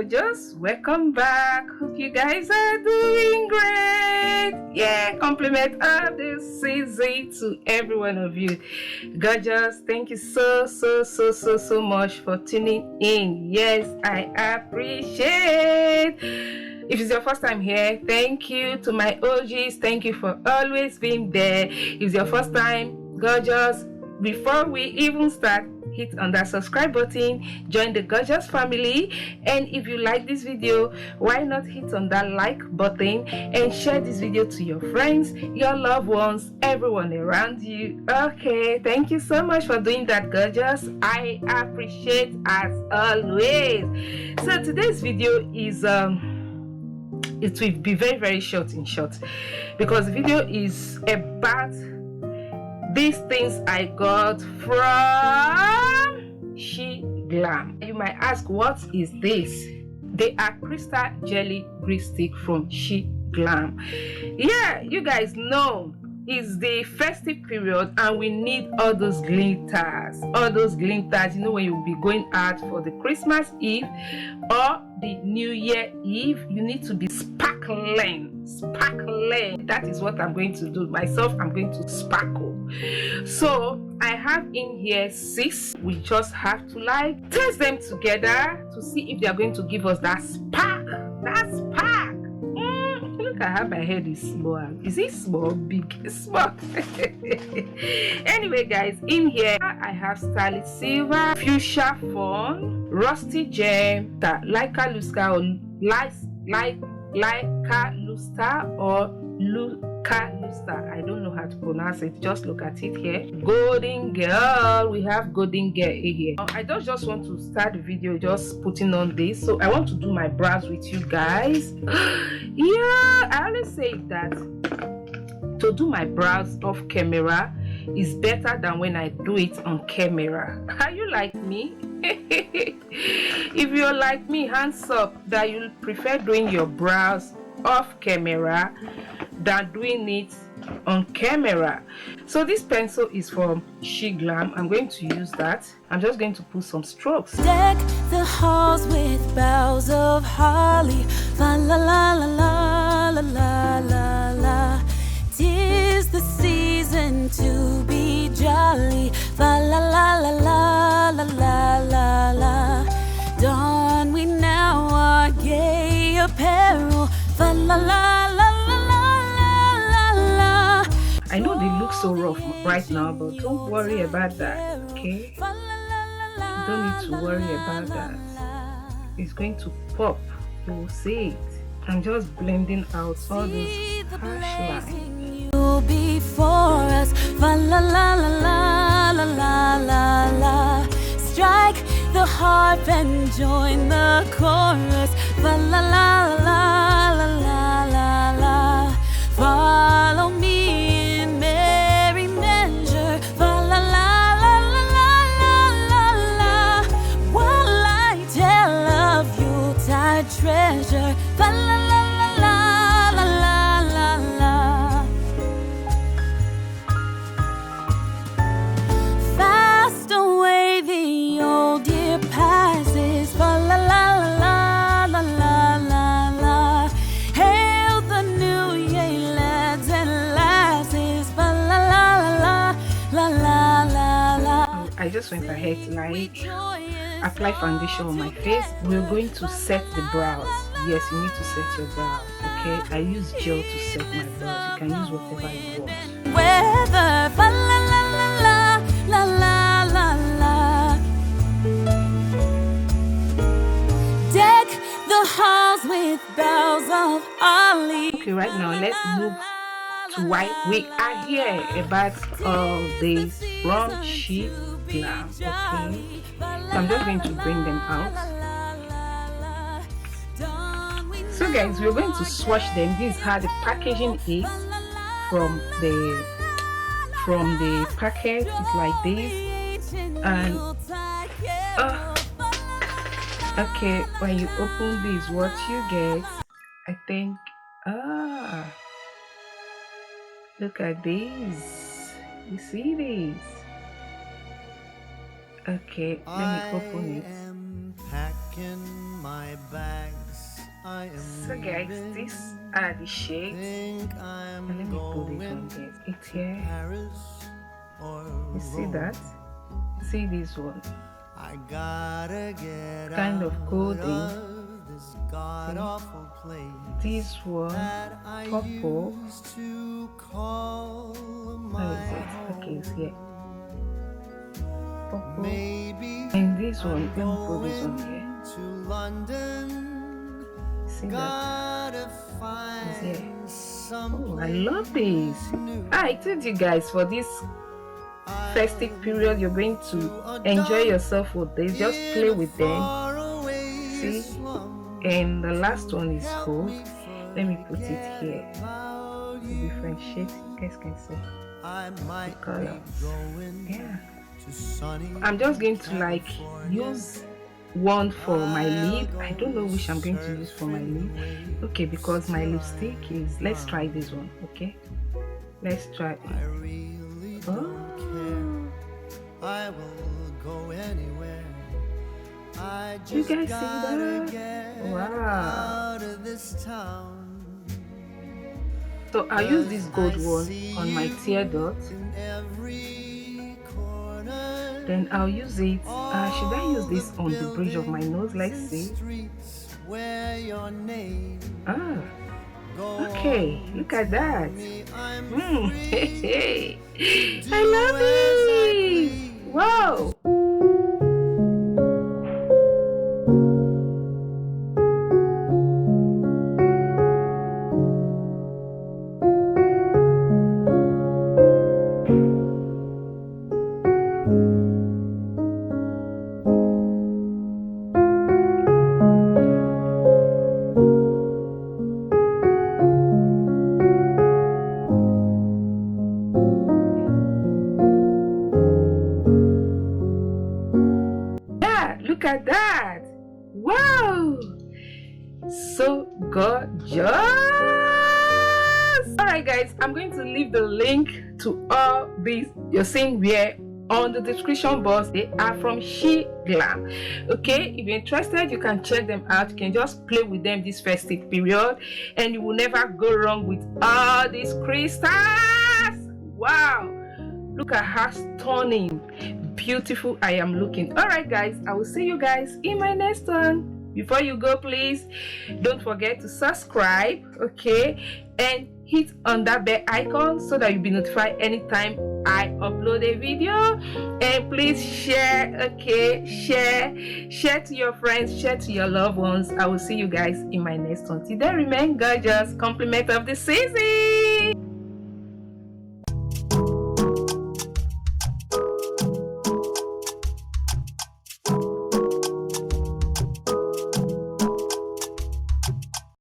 gorgeous, welcome back. Hope you guys are doing great. Yeah, compliment of the season to every one of you. Gorgeous, thank you so much for tuning in. Yes, I appreciate. If it's your first time here, thank you. To my OGs, thank you for always being there. If it's your first time, gorgeous, before we even start, hit on that subscribe button, join the gorgeous family, and if you like this video, why not hit on that like button and share this video to your friends, your loved ones, everyone around you. Okay, thank you so much for doing that, gorgeous. I appreciate as always. So today's video is it will be very short because the video is about these things I got from SHEGLAM. You might ask, what is this? They are crystal jelly grease stick from SHEGLAM. Yeah, you guys know it's the festive period and we need all those glitters. You know, when you'll be going out for the Christmas Eve or the New Year Eve, you need to be sparkling. That is what I'm going to do myself. I'm going to sparkle. So I have in here 6. We just have to like test them together to see if they are going to give us that spark. Look at how my head is small. Is it small? Big? Small. Anyway, guys, in here I have starlit silver, fuchsia fawn, rusty gem, Leica lustra or Leica lustra or Luca lustra. I don't know how to pronounce it. Just look at it here. Golden girl. We have golden girl here. I don't just want to start the video just putting on this. So I want to do my brows with you guys. Yeah, I always say that to do my brows off camera is better than when I do it on camera. Are you like me? If you're like me, hands up that you prefer doing your brows off camera than doing it on camera. So this pencil is from SHEGLAM. I'm going to use that. I'm just going to put some strokes. Deck the halls with boughs of holly. La la la la la la la la. 'Tis the season to be jolly. La la la la la la la la la. Don we now our gay apparel. La la la la la la la. I know they look so rough right now, but don't worry about that, okay? Don't need to worry about that. It's going to pop. You will see it. I'm just blending out all those harsh lines. You'll be for us. La la la la la la la la. Strike the harp and join the chorus. La la la la la la la la. Follow me in merry measure. La la la la la la la la. While I tell of Yuletide treasure. La la la la la la la la. Fast away the old year passes. La la la la la la la la. Hail the new year, lads and lasses. La la la la la la la. I just went ahead to like apply foundation on my face. We're going to set the brows. Yes, you need to set your brows, okay? I use gel to set my brows. You can use whatever you want. Weather. La la la la la la la la. Deck the halls with boughs of holly. Okay, right now let's move to why we are here about all this from SHEGLAM. Okay, so I'm just going to bring them out. So guys, we're going to swatch them. This is how the packaging is from the packet. It's like this, and okay, when you open this, what you get, I think, look at this. You see this? Okay, let me open it. my bags, I am So guys, these are the shades. think And I'm let me put it going on this. It's here. Paris or You see Rome. that? See this one? I gotta get Kind of out golden. of this god awful place This one, that I purple. used to call Where my is it? Okay, it's here. Purple. Maybe And this one, I'm let me put this one going here. to London. See that? Gotta It's here. find some Oh, I love this. I told you guys, for this festive period, you're going to enjoy yourself with this. Just play with them. See? And the last one is gold. Let me put it here. Different shades. You guys can see the colors. Yeah. I'm just going to like use one for my lip. I don't know which I'm going to use for my lip. Okay, because my lipstick is, let's try this one. Okay, let's try it. Oh, I will go anywhere. I you just guys see gotta that? get Wow. out of this town. So I'll use this gold one on my tear dot. In every corner. Then I'll use it. Should I use this on the bridge of my nose? Let's see. Where your name Okay, look at that. Hey, I love it. Wow. Look at that. Wow, so gorgeous. All right guys, I'm going to leave the link to all these you're seeing here on the description box. They are from SHEGLAM. Okay, if you're interested, you can check them out. You can just play with them this festive period and you will never go wrong with all these crystals. Wow, look at how stunning, beautiful I am looking. All right guys, I will see you guys in my next one. Before you go, please don't forget to subscribe, okay, and hit on that bell icon so that you'll be notified anytime I upload a video. And please share, okay, share to your friends, share to your loved ones. I will see you guys in my next one. Till then, remain gorgeous. Compliment of the season.